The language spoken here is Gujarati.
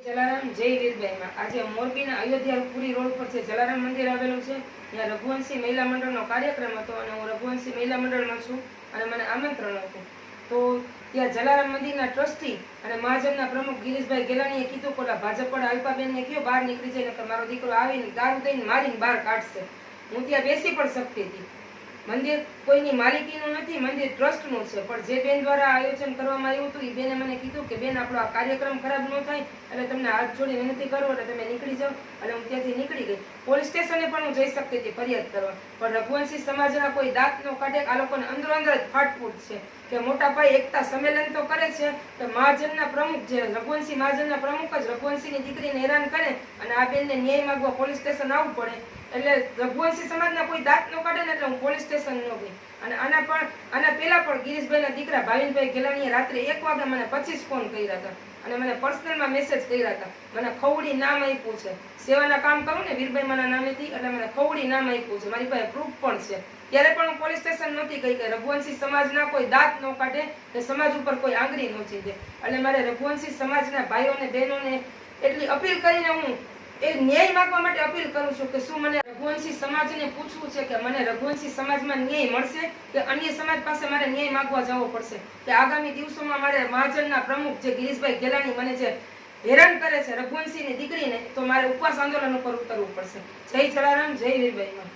જલારામ જય વીરબાઈ માં આજે મોરબીના અયોધ્યાપુરી રોડ પર છે જલારામ મંદિર આવેલું છે। ત્યાં રઘુવંશી મહિલા મંડળનો કાર્યક્રમ હતો અને હું રઘુવંશી મહિલા મંડળમાં છું અને મને આમંત્રણ હતું। તો ત્યાં જલારામ મંદિરના ટ્રસ્ટી અને મહાજનના પ્રમુખ ગિરીશભાઈ ગેલાણીએ કીધું કે ભાજપવાળા અલ્પાબેનને કયો બહાર નીકળી જાય કે મારો દીકરો આવીને દારૂ દઈને મારીને બહાર કાઢશે। હું ત્યાં બેસી પણ શકતી હતી। મંદિર કોઈની માલિકીનું નથી, મંદિર ટ્રસ્ટનું છે, પણ જે બેન દ્વારા આયોજન કરવામાં આવ્યું હતું એ બેને મને કીધું કે બેન આપણો આ કાર્યક્રમ ખરાબ ન થાય એટલે તમને હાથ જોડી વિનંતી કરું એટલે તમે નીકળી જાઓ। અને હું ત્યાંથી નીકળી ગઈ। પોલીસ સ્ટેશને પણ હું જઈ શકતી હતી ફરિયાદ કરવા, પણ રઘુવંશી સમાજના કોઈ દાંત નો કાઢે। આ લોકોને અંદરો અંદર જ ફાટફૂટ છે કે મોટા પાયે એકતા સંમેલન તો કરે છે કે મહાજનના પ્રમુખ જે રઘુવંશી મહાજનના પ્રમુખ જ રઘુવંશીની દીકરીને હેરાન કરે અને આ બેનને ન્યાય માંગવા પોલીસ સ્ટેશન આવવું પડે। એટલે રઘુવંશી સમાજના કોઈ દાંત નો કાઢે ને એટલે હું પોલીસ સ્ટેશન ન ગઈ। અને આના પહેલા પણ ગિરીશભાઈના દીકરા ભાવિનભાઈ ગેલાણીએ રાત્રે 1 વાગે મને 25 ફોન કર્યા હતા અને મને પર્સનલમાં મેસેજ કર્યા હતા। મને ખવડી નામ આપ્યું છે, સેવાના કામ કરું ને વીરબાઈ માના નામેથી, એટલે મને ખવડી નામ આપ્યું છે, મારી પાસે પ્રૂફ પણ છે। ત્યારે પણ હું પોલીસ સ્ટેશન નહોતી ગઈ કે રઘુવંશી સમાજના કોઈ દાંત ન કાઢે કે સમાજ ઉપર કોઈ આંગળી ન ચીંધે। એટલે મારે રઘુવંશી સમાજના ભાઈઓને બહેનોને એટલી અપીલ કરીને હું એ ન્યાય માંગવા માટે અપીલ કરું છું કે શું મને રઘુવંશી સમાજને પૂછવું છે કે મને રઘુવંશી સમાજમાં ન્યાય મળશે કે અન્ય સમાજ પાસે મારે ન્યાય માંગવા જવો પડશે કે આગામી દિવસોમાં મારે મહાજનના પ્રમુખ જે ગિરીશભાઈ ગેલાણી મને જે હેરાન કરે છે રઘુવંશીની દીકરીને, તો મારે ઉપવાસ આંદોલન ઉપર ઉતરવું પડશે। જય જલારામ જય વીરબાઈ માં।